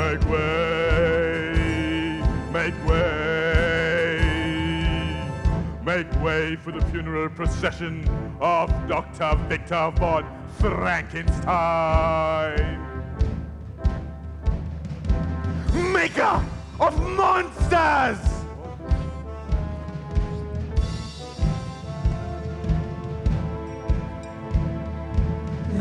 Make way, make way. Make way for the funeral procession of Dr. Victor von Frankenstein. Maker of monsters!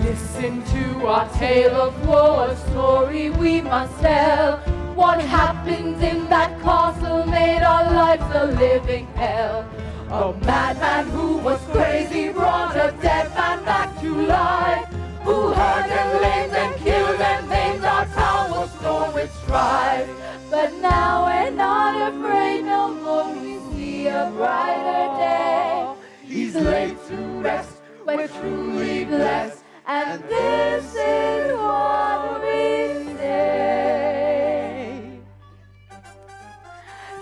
Listen to our tale of woe, a story we must tell. What happened in that castle made our lives a living hell. A madman who was crazy brought a dead man back to life, who hurt and lamed and killed and maimed our town was torn with strife. But now we're not afraid no more, we see a brighter day. He's laid to rest, we're truly blessed, and this is what we say.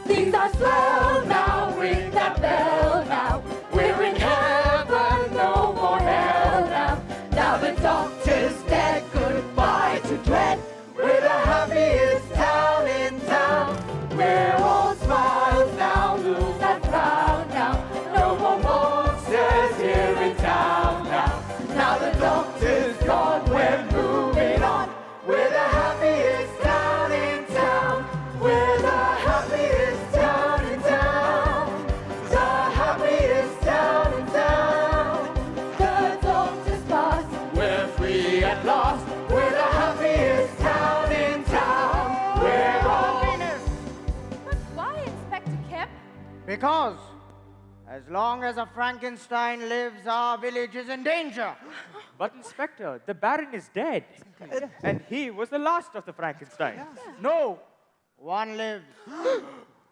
Things are swell now, ring that bell now. We're in heaven, no more hell now. Now the doctor's dead, goodbye to dread. We're the happiest town in town. We're all smiles now, lose that frown now. No more monsters here in town now. Now the doctor's gone, we're moving on. We're the happiest town in town. We're the happiest town in town. The happiest town in town. The doctor's passed, we're free at last. We're the happiest town in town. We're all winners. But why, Inspector Kemp? Because as long as a Frankenstein lives, our village is in danger. But Inspector, the Baron is dead. And he was the last of the Frankensteins. No, one lives.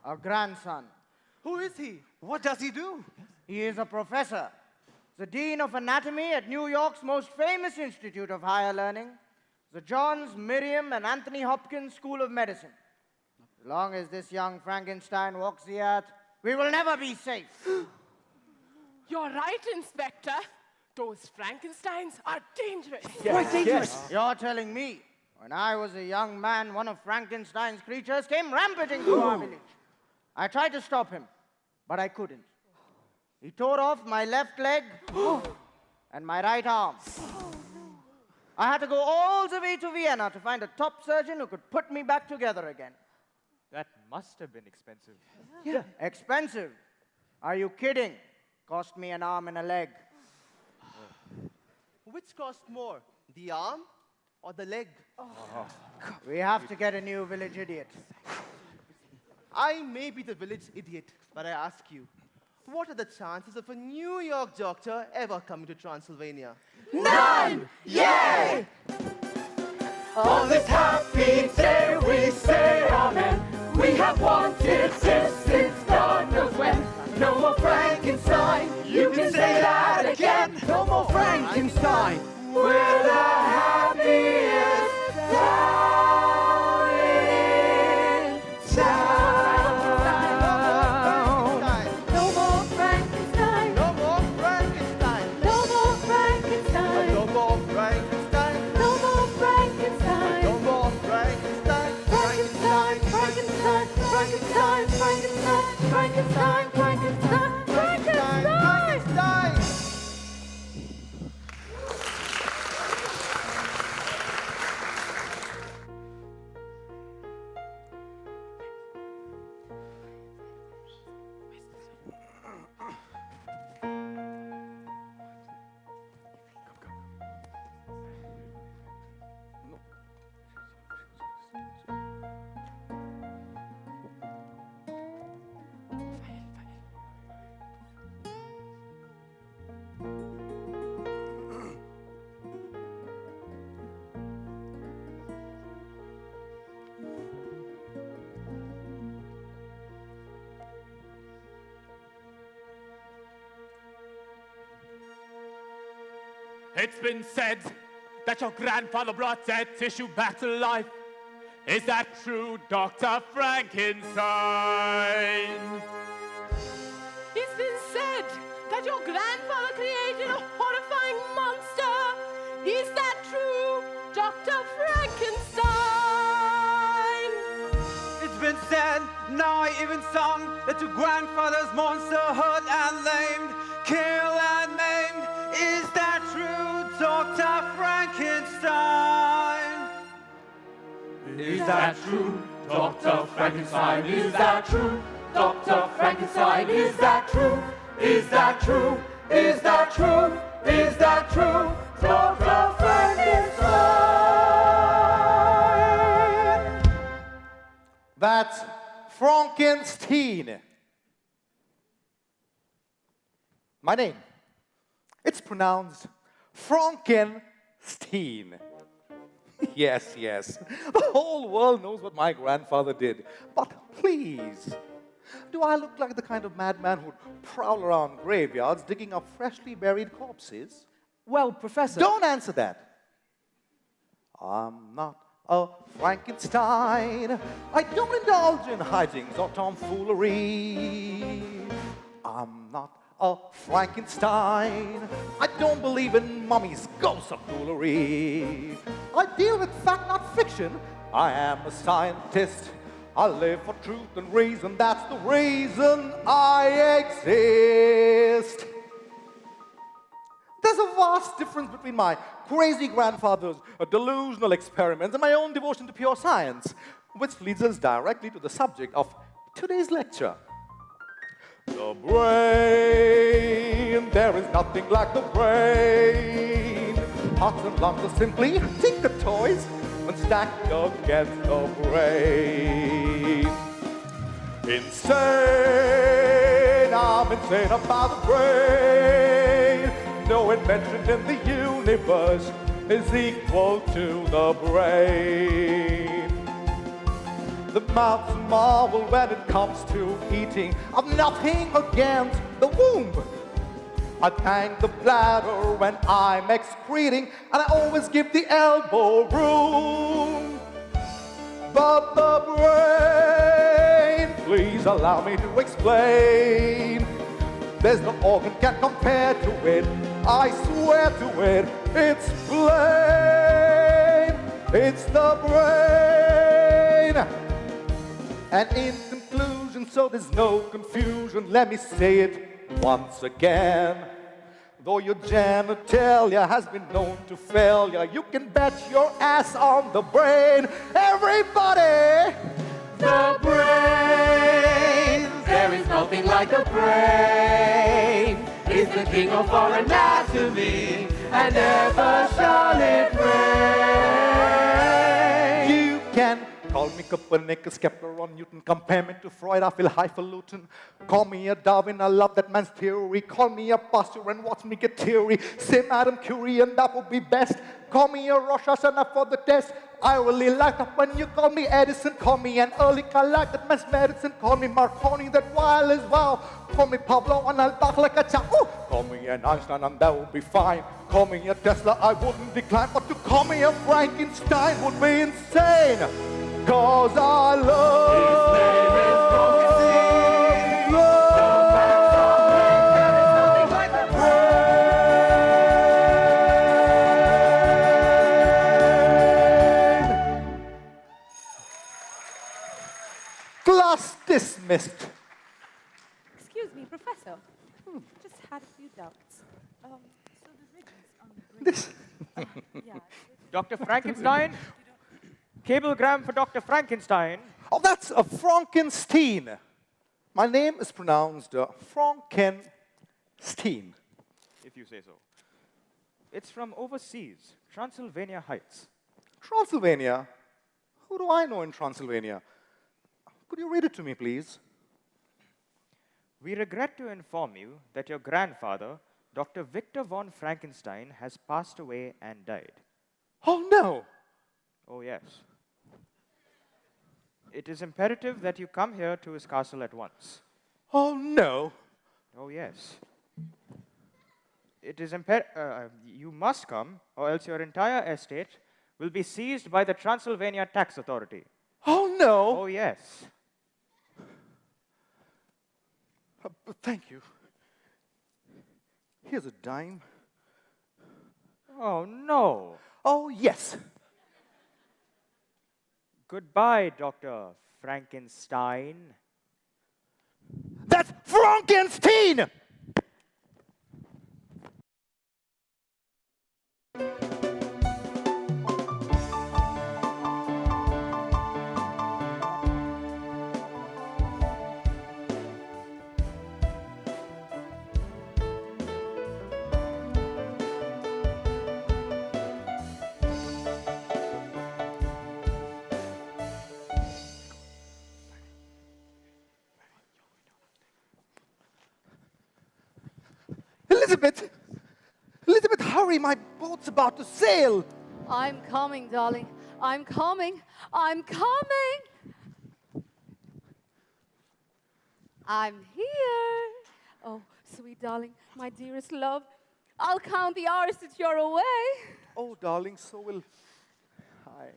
A grandson. Who is he? What does he do? He is a professor, the dean of anatomy at New York's most famous institute of higher learning, the Johns, Miriam, and Anthony Hopkins School of Medicine. As long as this young Frankenstein walks the earth, we will never be safe. You're right, Inspector. Those Frankensteins are dangerous. Quite dangerous. You're telling me, when I was a young man, one of Frankenstein's creatures came rampaging through our village. I tried to stop him, but I couldn't. He tore off my left leg and my right arm. I had to go all the way to Vienna to find a top surgeon who could put me back together again. That must have been expensive. Yeah. Expensive? Are you kidding? Cost me an arm and a leg. Which cost more, the arm or the leg? We have to get a new village idiot. I may be the village idiot, but I ask you, what are the chances of a New York doctor ever coming to Transylvania? None! Yay! On this happy day we say amen. We have wanted this since God knows when. No more Frankenstein, you can say that again. No more Frankenstein. We're the happiest town in town. No more Frankenstein. No more Frankenstein. No more Frankenstein. No more Frankenstein. No more Frankenstein. No more Frankenstein. Frankenstein, Frankenstein, Frankenstein, Frankenstein, Frankenstein, Frankenstein, Frankenstein. Frankenstein. It's been said that your grandfather brought dead tissue back to life. Is that true, Dr. Frankenstein? It's been said that your grandfather created a horrifying monster. Is that true, Dr. Frankenstein? I even sung that your grandfather's monster hurt and lamed, killed and maimed. Is that true, Dr. Frankenstein? Is that true, Dr. Frankenstein? Is that true, Dr. Frankenstein? Is that true? Is that true? Is that true? Is that true, Dr. Frankenstein? That's Frankenstein. My name. It's pronounced Frankenstein. Yes, yes. The whole world knows what my grandfather did. But please, do I look like the kind of madman who'd prowl around graveyards digging up freshly buried corpses? Well, Professor... Don't answer that. I'm not a Frankenstein. I don't indulge in hijinks or tomfoolery. I'm not a Frankenstein. I don't believe in mummies, ghosts, or foolery. I deal with fact, not fiction. I am a scientist. I live for truth and reason. That's the reason I exist. There's a vast difference between my crazy grandfather's delusional experiments and my own devotion to pure science, which leads us directly to the subject of today's lecture. The brain, there is nothing like the brain. Hearts and lungs are simply tinker toys when stacked against the brain. Insane, I'm insane about the brain. No invention in the universe is equal to the brain. The mouth's a marvel when it comes to eating. I've nothing against the womb. I thank the bladder when I'm excreting, and I always give the elbow room. But the brain, please allow me to explain. There's no organ can compare to it. I swear to it, it's plain. It's the brain. And in conclusion, so there's no confusion, let me say it once again. Though your genitalia has been known to failure, you can bet your ass on the brain. Everybody! The brain, there is nothing like the brain. It's the king of our anatomy, and ever shall it reign. You can call me Copernicus, Kepler, or Newton. Compare me to Freud, I feel highfalutin. Call me a Darwin, I love that man's theory. Call me a Pasteur and watch me get teary. Say Madame Curie and that would be best. Call me a Rosh Hashanah for the test. I really like that when you call me Edison. Call me an early I like that man's medicine. Call me Marconi, that while is wow. Call me Pablo and I'll bark like a chow. Call me an Einstein and that would be fine. Call me a Tesla, I wouldn't decline. But to call me a Frankenstein would be insane. Cause I love. His name is Frankenstein. The facts are plain. There is nothing like the brain. Class dismissed. Excuse me, Professor. Just had a few doubts. So the ridges on the brain. This. Yeah. Dr. Frankenstein? Cablegram for Dr. Frankenstein. Oh, that's a Frankenstein. My name is pronounced Frankenstein. If you say so. It's from overseas, Transylvania Heights. Transylvania? Who do I know in Transylvania? Could you read it to me, please? We regret to inform you that your grandfather, Dr. Victor von Frankenstein, has passed away and died. Oh, no. Oh, yes. It is imperative that you come here to his castle at once. Oh, no. Oh, yes. It is you must come, or else your entire estate will be seized by the Transylvania Tax Authority. Oh, no. Oh, yes. But thank you. Here's a dime. Oh, no. Oh, yes. Goodbye, Dr. Frankenstein. That's Frankenstein! Elizabeth! Elizabeth, hurry! My boat's about to sail! I'm coming, darling. I'm coming. I'm coming. I'm here. Oh, sweet darling, my dearest love. I'll count the hours that you're away. Oh, darling, so will I.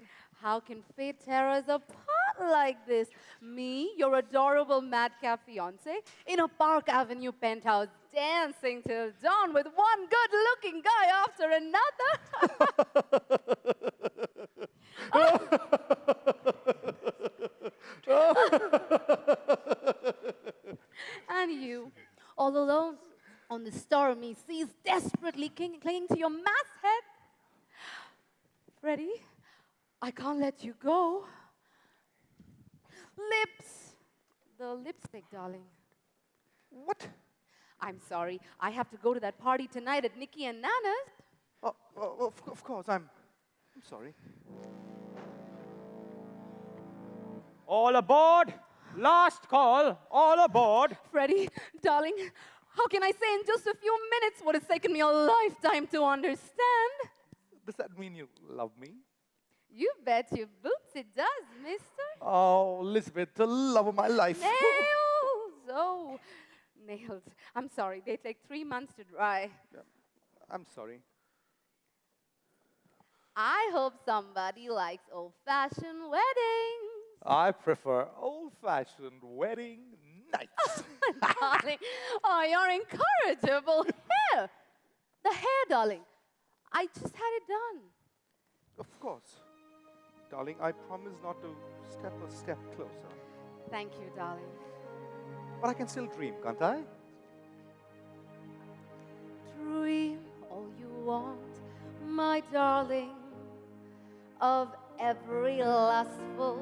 How can fate tear us apart like this? Me, your adorable madcap fiance, in a Park Avenue penthouse, dancing till dawn with one good-looking guy after another. And you, all alone on the stormy seas, desperately clinging to your masthead. Freddie, I can't let you go. Lips. The lipstick, darling. What? I'm sorry. I have to go to that party tonight at Nikki and Nana's. Oh, of course, I'm sorry. All aboard! Last call! All aboard! Freddie, darling, how can I say in just a few minutes what has taken me a lifetime to understand? Does that mean you love me? You bet your boots it does, mister. Oh, Elizabeth, the love of my life. Nails! Oh, nails. I'm sorry. They take 3 months to dry. I'm sorry. I hope somebody likes old-fashioned weddings. I prefer old-fashioned wedding nights. Darling, oh, you're incorrigible. Hair. The hair, darling. I just had it done. Of course. Darling, I promise not to step a step closer. Thank you, darling. But I can still dream, can't I? Dream all you want, my darling, of every lustful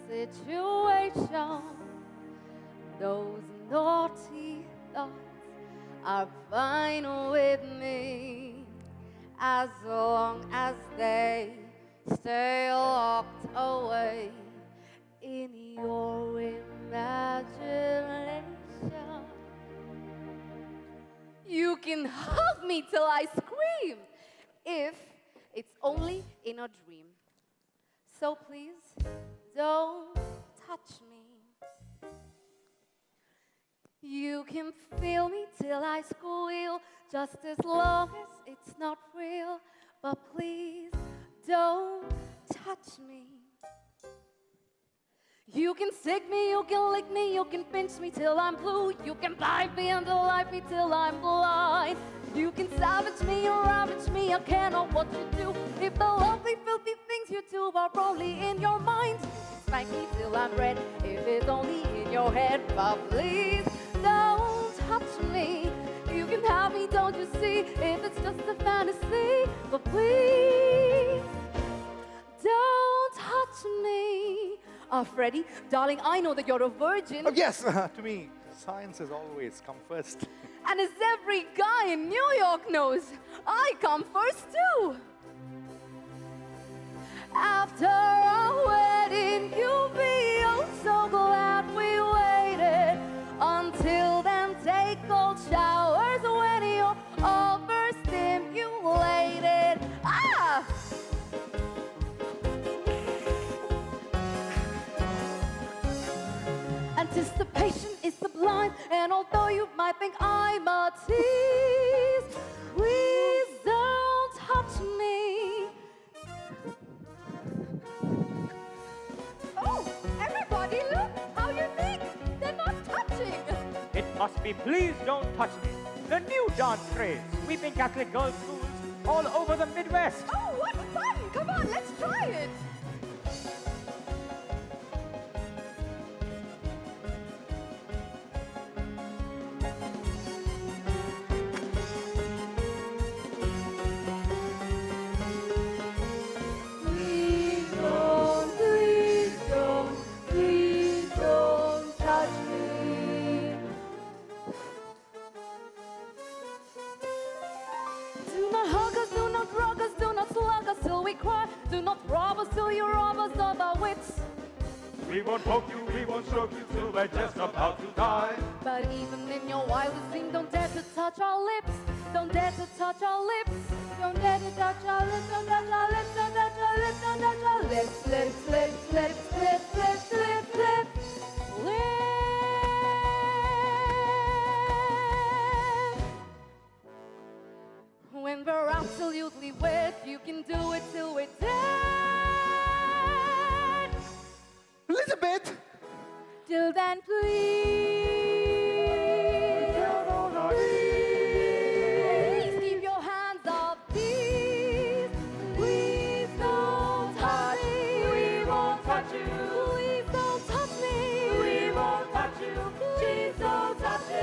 situation. Those naughty thoughts are fine with me, as long as they stay locked away in your imagination. You can hug me till I scream, if it's only in a dream. So please, don't touch me. You can feel me till I squeal, just as long as it's not real. But please, don't touch me. You can stick me, you can lick me, you can pinch me till I'm blue. You can blind me and delight me till I'm blind. You can savage me or ravage me, I care not what you do. If the lovely, filthy things you do are only in your mind, spank me till I'm red, if it's only in your head. But please, don't touch me. You can have me, don't you see, if it's just a fantasy. But please, don't touch me. Freddie, darling, I know that you're a virgin. Oh, yes, to me, science has always come first. And as every guy in New York knows, I come first too. After our wedding, you'll be oh so glad we waited. Until then, take cold showers when you're overstimulated. Ah! Anticipation is sublime, and although you might think I'm a tease, please don't touch me. Oh, everybody, look how unique! They're not touching. It must be please don't touch me. The new dance craze, sweeping Catholic girls' schools all over the Midwest. Oh, what fun! Come on, let's try it. We won't poke you, we won't stroke you till we're just about to die. But even in your wildest dream, don't dare to touch our lips. Don't dare to touch our lips. Don't dare to touch our lips. Don't touch our lips. Don't touch our lips. Don't touch our lips. Lips, lips, lips, lips, lips, lips, lips, lips. When we're absolutely wet, you can do it till we're dead. Elizabeth! Till then, please, please keep your hands off these. Please don't touch me. We won't touch you. Please don't touch me. We won't touch you. Please don't touch me.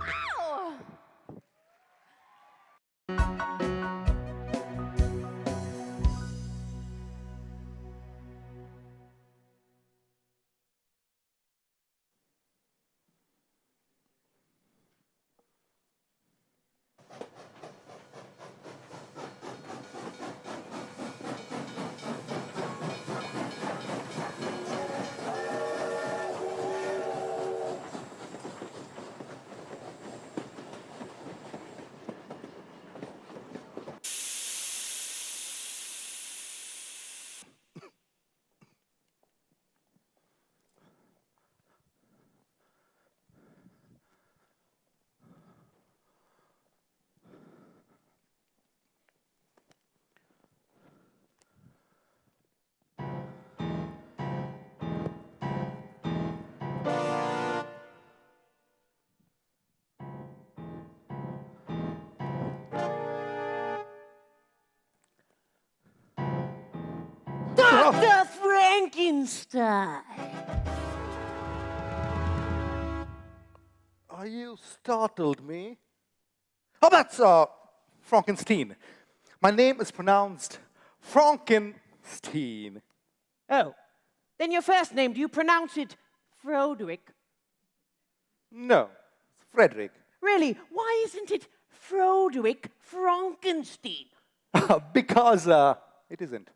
Ow! Dr. Frankenstein! Are you startled me? Oh, that's Frankenstein. My name is pronounced Frankenstein. Oh, then your first name, do you pronounce it Froderick? No, it's Frederick. Really? Why isn't it Froderick Frankenstein? Because it isn't.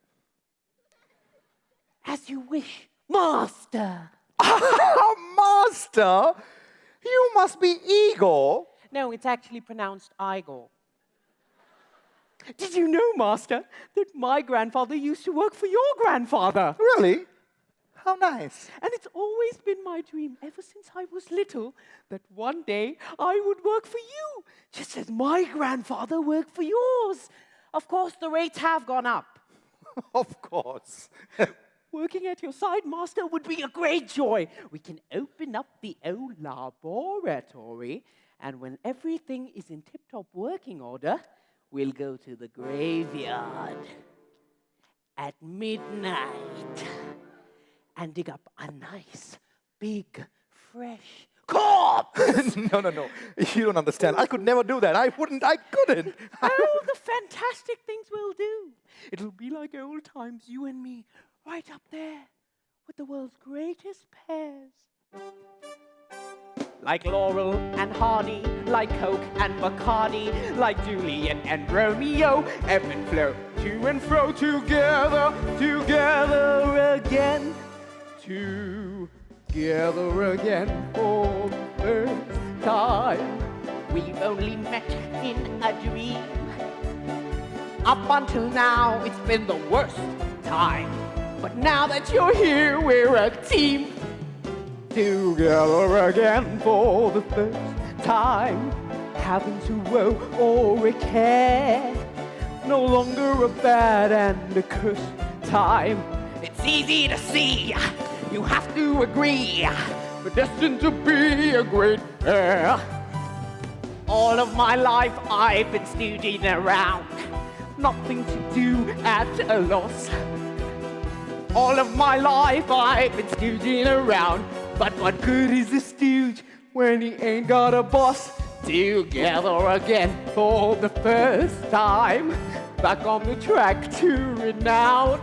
As you wish, Master. Master? You must be Igor. No, it's actually pronounced Igor. Did you know, Master, that my grandfather used to work for your grandfather? Really? How nice. And it's always been my dream, ever since I was little, that one day I would work for you, just as my grandfather worked for yours. Of course, the rates have gone up. Of course. Working at your side, Master, would be a great joy. We can open up the old laboratory, and when everything is in tip-top working order, we'll go to the graveyard at midnight and dig up a nice, big, fresh corpse. No. You don't understand. I could never do that. I couldn't. Oh, the fantastic things we'll do. It'll be like old times, you and me, right up there with the world's greatest pairs. Like Laurel and Hardy, like Coke and Bacardi, like Juliet and Romeo, ebb and flow, to and fro, together, together again, together again for the first time. We've only met in a dream. Up until now, it's been the worst time. But now that you're here, we're a team. Together again for the first time. Having to woe or a care. No longer a bad and a cursed time. It's easy to see, you have to agree. We're destined to be a great pair. All of my life I've been stooging around. Nothing to do at a loss. All of my life I've been stooging around. But what good is a stooge when he ain't got a boss? Together again for the first time. Back on the track to renown.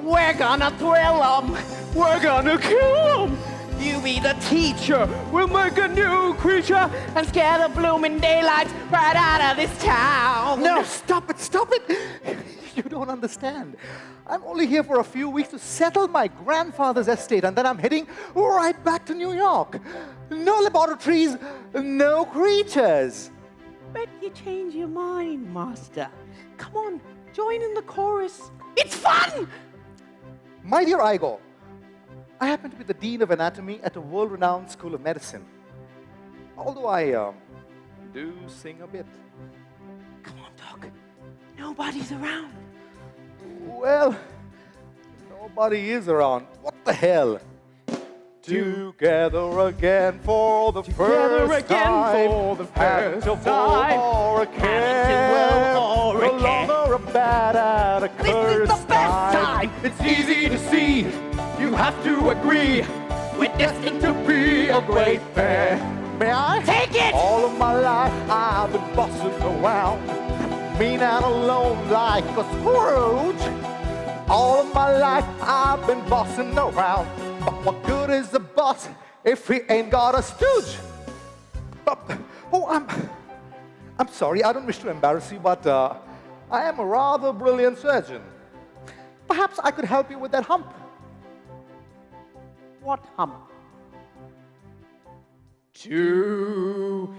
We're gonna thrill 'em, we're gonna kill 'em. You be the teacher, we'll make a new creature and scare the blooming daylights right out of this town. No, stop it. You don't understand. I'm only here for a few weeks to settle my grandfather's estate, and then I'm heading right back to New York. No laboratories, no creatures. Bet you change your mind, Master. Come on, join in the chorus. It's fun! My dear Igor, I happen to be the Dean of Anatomy at a world-renowned school of medicine. Although I do sing a bit. Come on, Doc. Nobody's around. Well, nobody is around. What the hell? Together again for the first time. for the Having first to time. war again. No longer a bad at a This is the best time. It's easy to see. You have to agree. We're destined to be a great pair. May I? Take it! All of my life I've been bossing around, mean and alone like a Scrooge. All of my life I've been bossing around, but what good is a boss if he ain't got a stooge? I'm sorry, I don't wish to embarrass you, but I am a rather brilliant surgeon. Perhaps I could help you with that hump. What hump? Together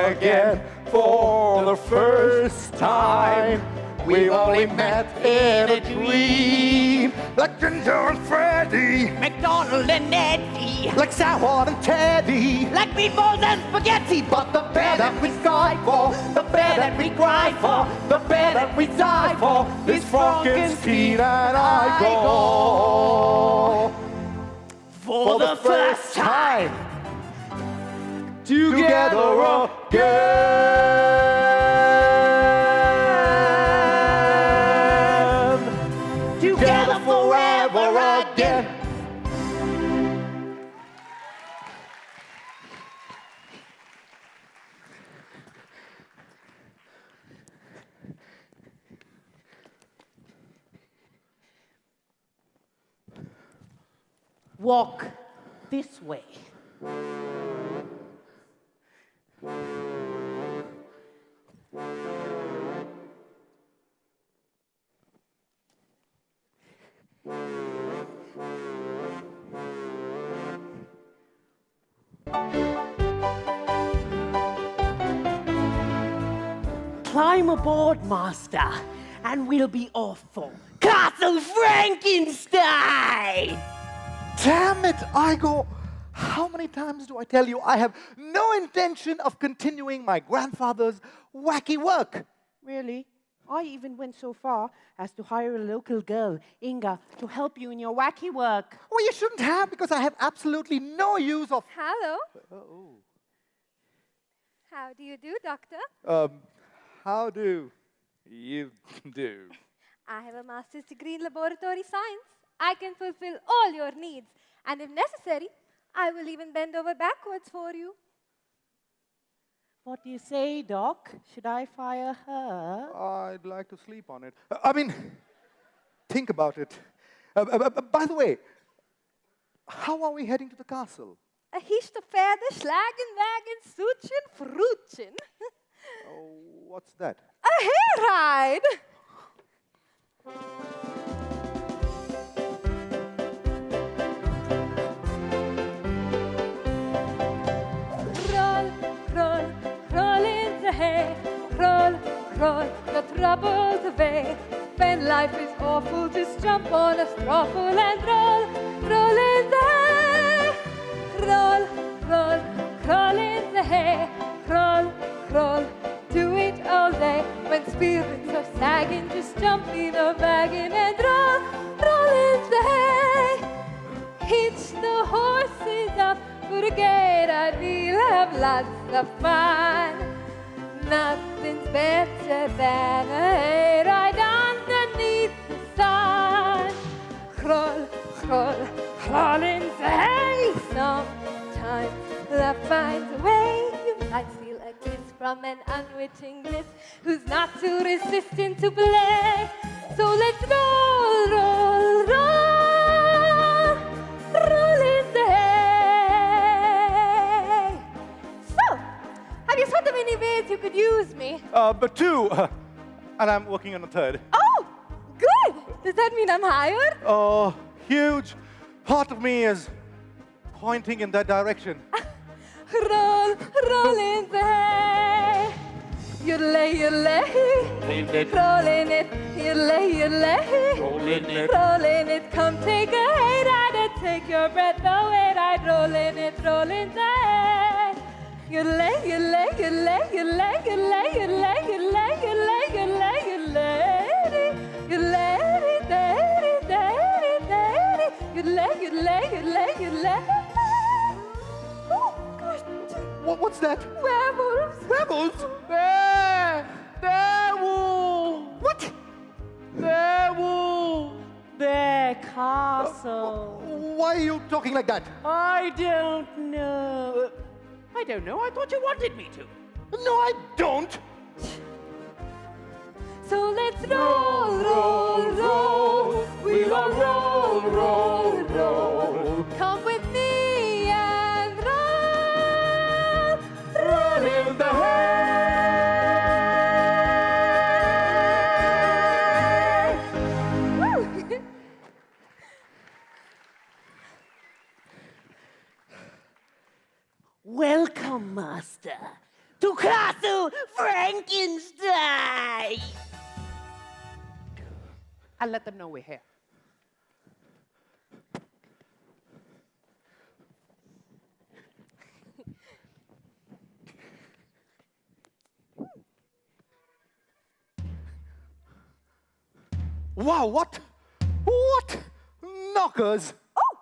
again for the first time. We only met in a dream. Like Ginger and Freddy, McDonald and Eddie. like Sour and Teddy. Like meatballs and spaghetti. But the bear that we strive for, the bear that we grind for, the bear that we die for is Frankenstein and Igor. For the first time. Together again. Together forever again. Walk this way. Climb aboard, Master, and we'll be off for Castle Frankenstein! Damn it, Igor! How many times do I tell you I have no intention of continuing my grandfather's wacky work? Really? I even went so far as to hire a local girl, Inga, to help you in your wacky work. Well, you shouldn't have, because I have absolutely no use of... Hello. Oh. How do you do, Doctor? How do you do? I have a master's degree in laboratory science. I can fulfill all your needs. And if necessary, I will even bend over backwards for you. What do you say, Doc? Should I fire her? I'd like to sleep on it. I mean, think about it. By the way, how are we heading to the castle? A hist of feather, slagen, wagen, soetjen, vroetjen. Oh, what's that? A hayride! Roll, roll, roll in the hay. Roll, roll your troubles away. When life is awful, just jump on a strawful and roll, roll in the hay. Roll, roll, crawl in the hay. Crawl, crawl, do it all day. When spirits are sagging, just jump in a wagon and roll, roll in the hay. Hitch the horses up for a gate, and we'll have lots of fun. Nothing's better than a hayride underneath the sun. Crawl, crawl, crawl in the hay. Sometimes love finds a way. You might steal a kiss from an unwitting miss who's not too resistant to play. So let's roll, roll, roll, roll in the hay. So, have you thought of any ways you could use me? But two. And I'm working on a third. Oh, good. Does that mean I'm hired? Oh, huge part of me is pointing in that direction. Roll, roll in the hay. You lay, Rolling it, rolling it. You lay, rolling it. rolling it. Come take a hay ride and take your breath away. Ride, rolling it, rolling the hay. You lay, you lay, you lay, you lay, you lay, you lay, you lay, you lay, you lay, you lay, you lay, daddy, daddy, daddy. You lay, you lay, you lay, you lay. Oh gosh, What's that? werewolves. Rebels? Werewolf! What? Werewolf! Their castle. Why are you talking like that? I don't know. I don't know. I thought you wanted me to. No, I don't. So let's roll, roll, roll. We'll all roll, roll, roll. Come with me and roll. Roll in the hay. Woo. Welcome, Master, to Castle Frankenstein! I'll let them know we're here. Wow, what? What? Knockers? Oh,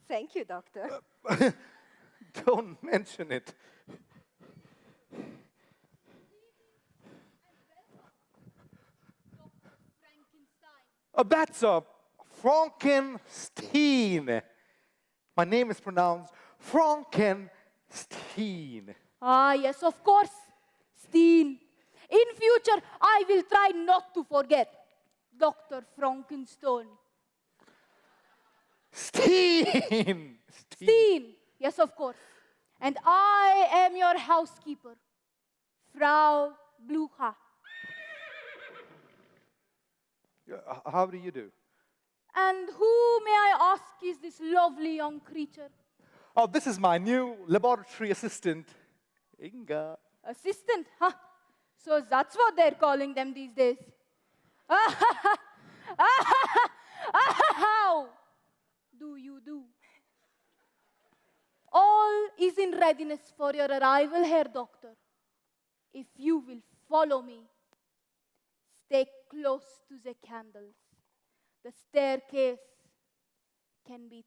thank you, Doctor. Don't mention it. That's a Frankenstein. My name is pronounced Frankenstein. Ah, yes, of course. Steen. In future, I will try not to forget Dr. Frankenstein. Steen! Steen. Yes, of course. And I am your housekeeper, Frau Blucha. How do you do? And who, may I ask, is this lovely young creature? Oh, this is my new laboratory assistant, Inga. Assistant, huh? So that's what they're calling them these days. How do you do? All is in readiness for your arrival, Herr Doctor. If you will follow me, stay close to the candles. The staircase can be